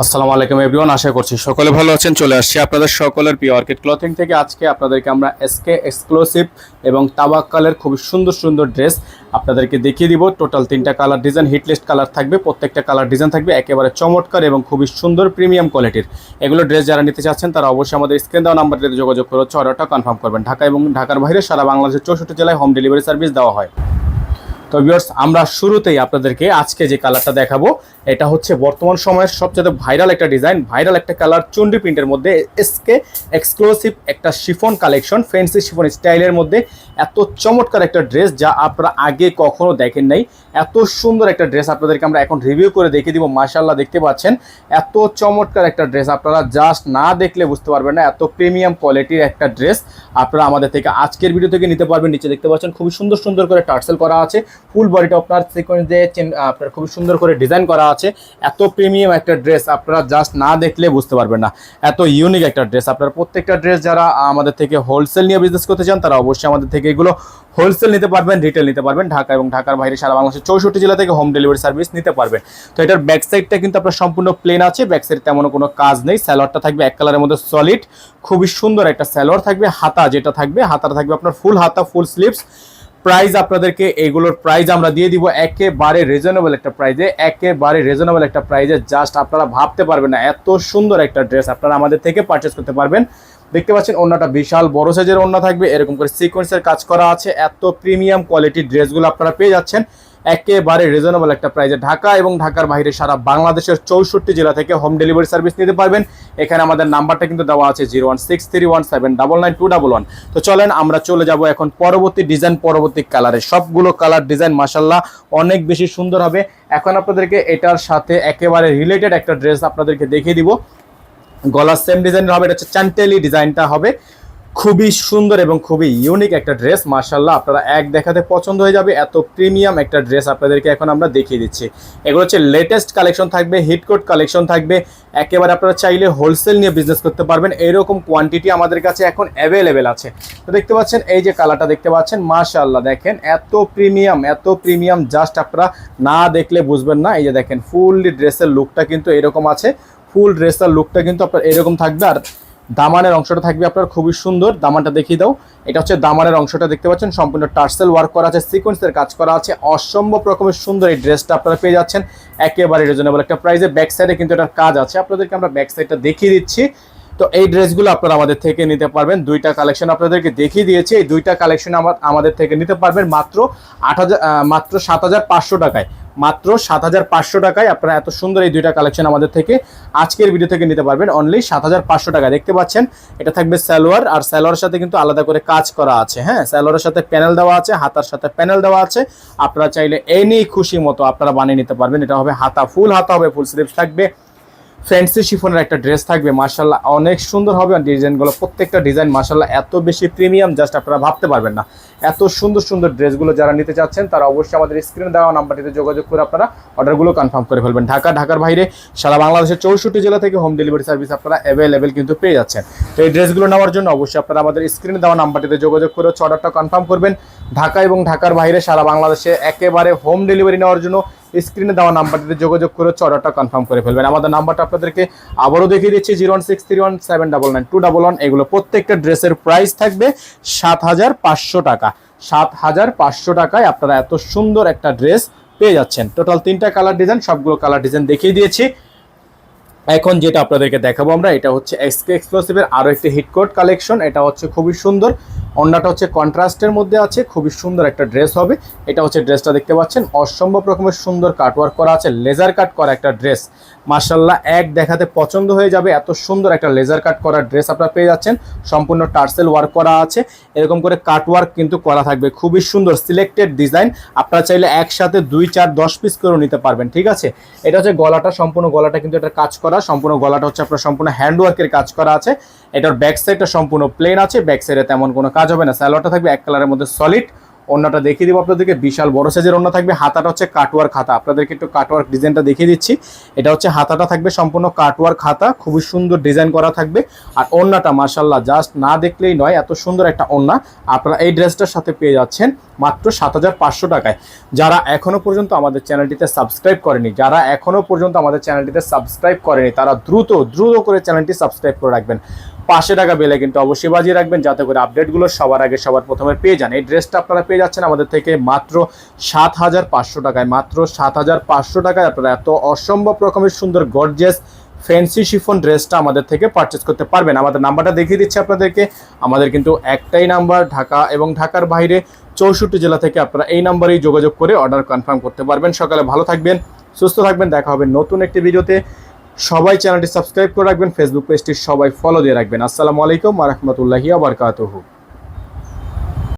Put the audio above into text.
আসসালামু আলাইকুম এভরিওয়ান, আশা করছি সকলে ভালো আছেন। চলে আসছি আপনাদের সকলের প্রিয় অর্কিড ক্লথিং থেকে। আজকে আপনাদেরকে আমরা এসকে এক্সক্লুসিভ এবং তাওয়াক্কালের খুব সুন্দর সুন্দর ড্রেস আপনাদেরকে দেখিয়ে দিব। টোটাল 3টা কালার ডিজাইন, হিটলিস্ট কালার থাকবে, প্রত্যেকটা কালার ডিজাইন থাকবে একেবারে চমৎকার এবং খুবই সুন্দর প্রিমিয়াম কোয়ালিটির। এগুলো ড্রেস যারা নিতে চাচ্ছেন তারা অবশ্যই আমাদের স্ক্রিন দেওয়া নাম্বারটিতে যোগাযোগ করে অর্ডারটা কনফার্ম করবেন। ঢাকা এবং ঢাকার বাইরে সারা বাংলাদেশের 64 জেলায় হোম ডেলিভারি সার্ভিস দেওয়া হয়। তো ভিউয়ার্স, আমরা শুরুতেই আপনাদেরকে আজকে যে কালারটা দেখাবো এটা হচ্ছে বর্তমান সময়ের সবচেয়ে ভাইরাল একটা ডিজাইন, ভাইরাল একটা কালার, চুন্ডি প্রিন্টের মধ্যে এসকে এক্সক্লুসিভ একটা শিফন কালেকশন, ফ্যান্সি শিফন স্টাইলের মধ্যে এত চমৎকার একটা ড্রেস যা আপনারা আগে কখনো দেখেন নাই। এত সুন্দর একটা ড্রেস আপনাদেরকে আমরা এখন রিভিউ করে দেখিয়ে দিব। মাশাআল্লাহ, দেখতে পাচ্ছেন এত চমৎকার একটা ড্রেস, আপনারা জাস্ট না দেখলে বুঝতে পারবেন না। এত প্রিমিয়াম কোয়ালিটির একটা ড্রেস আপনারা আমাদের থেকে আজকের ভিডিও থেকে নিতে পারবেন। নিচে দেখতে পাচ্ছেন খুবই সুন্দর সুন্দর করে টার্সেল করা আছে, ফুল বডিটা আপনার সিকোয়েন্স দিয়ে আপনার খুব সুন্দর করে ডিজাইন করা আছে। এত প্রিমিয়াম একটা ড্রেস আপনারা জাস্ট না দেখলে বুঝতে পারবেন না। এত ইউনিক একটা ড্রেস। আপনারা প্রত্যেকটা ড্রেস যারা আমাদের থেকে হোলসেল নিয়ে বিজনেস করতে চান তারা অবশ্যই আমাদের থেকে এগুলো হোলসেল নিতে পারবেন, রিটেল নিতে পারবেন। ঢাকা এবং ঢাকার বাইরে সারা বাংলাদেশের 64 জেলা থেকে হোম ডেলিভারি সার্ভিস নিতে পারবেন। তো এটার ব্যাক সাইডটা কিন্তু আপনার সম্পূর্ণ প্লেন আছে, ব্যাক সাইড তেমন কোনো কাজ নেই। স্যালোয়ারটা থাকবে এক কালারের মধ্যে সলিড, খুবই সুন্দর একটা স্যালোয়ার থাকবে। হাতা যেটা থাকবে, হাতাটা থাকবে আপনার ফুল হাতা, ফুল স্লিভস। প্রাইস আপনাদেরকে এগুলোর প্রাইস আমরা দিয়ে দিব একেবারে রিজনেবল একটা প্রাইজে, একেবারে রিজনেবল একটা প্রাইজে। জাস্ট আপনারা ভাবতে পারবেন না এত সুন্দর একটা ড্রেস আপনারা আমাদের থেকে পারচেস করতে পারবেন। দেখতে পাচ্ছেন ওন্নাটা বিশাল বড় সাইজের ওন্না থাকবে, এরকম করে সিকোয়েন্সের কাজ করা আছে। এত প্রিমিয়াম কোয়ালিটির ড্রেসগুলো আপনারা পেয়ে যাচ্ছেন একেবারে রিজনেবল একটা প্রাইজে। ঢাকা এবং ঢাকার বাইরে সারা বাংলাদেশের 64 জেলা থেকে হোম ডেলিভারি সার্ভিস নিতে পারবেন। এখানে আমাদের নাম্বারটা কিন্তু দেওয়া আছে 01631799911। তো চলেন আমরা চলে যাব এখন পরবর্তী ডিজাইন, পরবর্তী কালারে। সবগুলো কালার ডিজাইন মাশাআল্লাহ অনেক বেশি সুন্দর হবে। এখন আপনাদেরকে এটার সাথে একেবারে রিলেটেড একটা ড্রেস আপনাদেরকে দেখিয়ে দিব। গলা সেম ডিজাইনের হবে, এটা হচ্ছে চান্টেলি ডিজাইনটা হবে। খুবই সুন্দর এবং খুবই ইউনিক একটা ড্রেস। মাশাআল্লাহ, আপনারা এক দেখাতে পছন্দ হয়ে যাবে। এত প্রিমিয়াম একটা ড্রেস আপনাদেরকে এখন আমরা দেখিয়ে দিচ্ছি। এগুলো হচ্ছে লেটেস্ট কালেকশন থাকবে, হিটকোট কালেকশন থাকবে। একেবারে আপনারা চাইলে হোলসেল নিয়ে বিজনেস করতে পারবেন, এরকম কোয়ান্টিটি আমাদের কাছে এখন অ্যাভেলেবেল আছে। তো দেখতে পাচ্ছেন এই যে কালারটা দেখতে পাচ্ছেন, মাশাআল্লাহ দেখেন এত প্রিমিয়াম, এত প্রিমিয়াম, জাস্ট আপনারা না দেখলে বুঝবেন না। এই যে দেখেন ফুললি ড্রেসের লুকটা কিন্তু এরকম আছে, ফুল ড্রেসের লুকটা কিন্তু আপনার এরকম থাকবে। আর দামানের অংশটা থাকবে আপনার খুবই সুন্দর। দামানটা দেখিয়ে দাও, এটা হচ্ছে দামানের অংশটা দেখতে পাচ্ছেন, সম্পূর্ণ টার্সেল ওয়ার্ক করা আছে, সিকোয়েন্সের কাজ করা আছে। অসম্ভব রকমের সুন্দর এই ড্রেসটা আপনারা পেয়ে যাচ্ছেন একেবারে রিজনেবল একটা প্রাইসে। ব্যাক সাইডে কিন্তু এটার কাজ আছে, আপনাদেরকে আমরা ব্যাক সাইডটা দেখিয়ে দিচ্ছি। তো এই ড্রেসগুলো আপনারা আমাদের থেকে নিতে পারবেন। দুইটা কালেকশন আপনাদেরকে দেখিয়ে দিয়েছি, এই দুইটা কালেকশন আমাদের থেকে নিতে পারবেন মাত্র 7,500 টাকায়। মাত্র 7,500 টাকায় আপনারা এত সুন্দর এই দুইটা কালেকশন আমাদের থেকে আজকের ভিডিও থেকে নিতে পারবেন অনলি 7,500 টাকা। দেখতে পাচ্ছেন এটা থাকবে সালোয়ার, আর সালোয়ারের সাথে কিন্তু আলাদা করে কাজ করা আছে। হ্যাঁ, সালোয়ারের সাথে প্যানেল দেওয়া আছে, হাতার সাথে প্যানেল দেওয়া আছে। আপনারা চাইলে এনি খুশি মতো আপনারা বানিয়ে নিতে পারবেন। এটা হবে হাতা, ফুল হাতা হবে, ফুল স্লিভস থাকবে, ফ্যান্সি শিফনের একটা ড্রেস থাকবে। মাশাআল্লাহ অনেক সুন্দর হবে ডিজাইনগুলো, প্রত্যেকটা ডিজাইন মাশাআল্লাহ এত বেশি প্রিমিয়াম, জাস্ট আপনারা ভাবতে পারবেন না। এত সুন্দর সুন্দর ড্রেসগুলো যারা নিতে চাচ্ছেন তারা অবশ্যই আমাদের স্ক্রিনে দেওয়া নাম্বারটিতে যোগাযোগ করে আপনারা অর্ডারগুলো কনফার্ম করে ফেলবেন। ঢাকার বাইরে সারা বাংলাদেশের 64 জেলা থেকে হোম ডেলিভারি সার্ভিস আপনারা অ্যাভেলেবেল কিন্তু পেয়ে যাচ্ছেন। তো এই ড্রেসগুলো নেওয়ার জন্য অবশ্যই আপনারা আমাদের স্ক্রিনে দেওয়া নাম্বারটিতে যোগাযোগ করে অর্ডারটা কনফার্ম করবেন। ঢাকা এবং ঢাকার বাইরে সারা বাংলাদেশে একেবারে হোম ডেলিভারি নেওয়ার জন্য স্ক্রিনে দেওয়া নাম্বারটিতে যোগাযোগ করে অর্ডারটা কনফার্ম করে ফেলবেন। আমাদের নাম্বারটা আপনাদেরকে আবারও দেখিয়ে দিচ্ছি 01631799911। এগুলো প্রত্যেকটা ড্রেসের প্রাইস থাকবে 7,500 টাকা। 7,500 টাকায় আপনারা এত সুন্দর একটা ড্রেস পেয়ে যাচ্ছেন। টোটাল 3টা কালার ডিজাইন, সবগুলো কালার ডিজাইন দেখিয়ে দিয়েছি। এখন যেটা আপনাদেরকে দেখাবো আমরা, এটা হচ্ছে এসকে এক্সক্লুসিভের আরও একটি হিটকোট কালেকশন। এটা হচ্ছে খুবই সুন্দর, ওন্নাটা হচ্ছে কন্ট্রাস্টের মধ্যে আছে, খুবই সুন্দর একটা ড্রেস হবে। এটা হচ্ছে ড্রেসটা দেখতে পাচ্ছেন, অসম্ভব রকমের সুন্দর কাটওয়ার্ক করা আছে, লেজার কাট করা একটা ড্রেস। মাশাআল্লাহ এক দেখাতে পছন্দ হয়ে যাবে, এত সুন্দর একটা লেজার কাট করা ড্রেস আপনারা পেয়ে যাচ্ছেন। সম্পূর্ণ টার্সেল ওয়ার্ক করা আছে, এরকম করে কাটওয়ার্ক কিন্তু করা থাকবে, খুবই সুন্দর সিলেক্টেড ডিজাইন। আপনারা চাইলে একসাথে 2, 4, 10 পিস করে নিতে পারবেন। ঠিক আছে, এটা হচ্ছে গলাটা, সম্পূর্ণ গলাটা কিন্তু এটা কাজ করা, সম্পূর্ণ গলাটা হচ্ছে আপনার সম্পূর্ণ হ্যান্ডওয়ার্কের কাজ করা আছে। এটার ব্যাক সাইডটা সম্পূর্ণ প্লেন আছে, ব্যাক সাইডে তেমন কোনো কাজ হবে না। সালোয়ারটা থাকবে এক কালারের মধ্যে সলিড, ওড়নাটা দেখিয়ে দিব আপনাদেরকে, বিশাল বড় সাইজের ওড়না থাকবে। হাতাটা হচ্ছে কাটওয়ার্ক হাতা, আপনাদেরকে একটু কাটওয়ার্ক ডিজাইনটা দেখিয়ে দিচ্ছি। এটা হচ্ছে হাতাটা থাকবে সম্পূর্ণ কাটওয়ার্ক হাতা, খুবই সুন্দর ডিজাইন করা থাকবে। আর ওড়নাটা মাশাআল্লাহ জাস্ট না দেখলেই নয়, এত সুন্দর একটা ওড়না। আপনারা এই ড্রেসটার সাথে পেয়ে যাচ্ছেন মাত্র 7500 টাকায়। যারা এখনো পর্যন্ত আমাদের চ্যানেলটিতে সাবস্ক্রাইব করেনি, তারা দ্রুত করে চ্যানেলটি সাবস্ক্রাইব করে রাখবেন। পাশে টাকা বেল আইকনটি অবশ্যই বাজিয়ে রাখবেন, যাতে করে আপডেটগুলো সবার আগে সবার প্রথমে পেয়ে যান। এই ড্রেসটা আপনারা পেয়ে যাচ্ছেন আমাদের থেকে মাত্র 7500 টাকায়। মাত্র 7500 টাকায় আপনারা এত অসম্ভব রকমের সুন্দর গর্জিয়াস ফ্যান্সি শিফন ড্রেসটা আমাদের থেকে পারচেস করতে পারবেন। আমাদের নাম্বারটা দেখিয়ে দিচ্ছি আপনাদেরকে। আমাদের কিন্তু একটাই নাম্বার, ঢাকা এবং ঢাকার বাইরে 64 জেলা থেকে আপনারা এই নাম্বারেই যোগাযোগ করে অর্ডার কনফার্ম করতে পারবেন। সকালে ভালো থাকবেন, সুস্থ থাকবেন, দেখা হবে নতুন একটি ভিডিওতে। সবাই চ্যানেলটি সাবস্ক্রাইব করে রাখবেন, ফেসবুক পেজটি সবাই ফলো দিয়ে রাখবেন। আসসালামু আলাইকুম ওয়া রাহমাতুল্লাহি ওয়া বারাকাতুহু।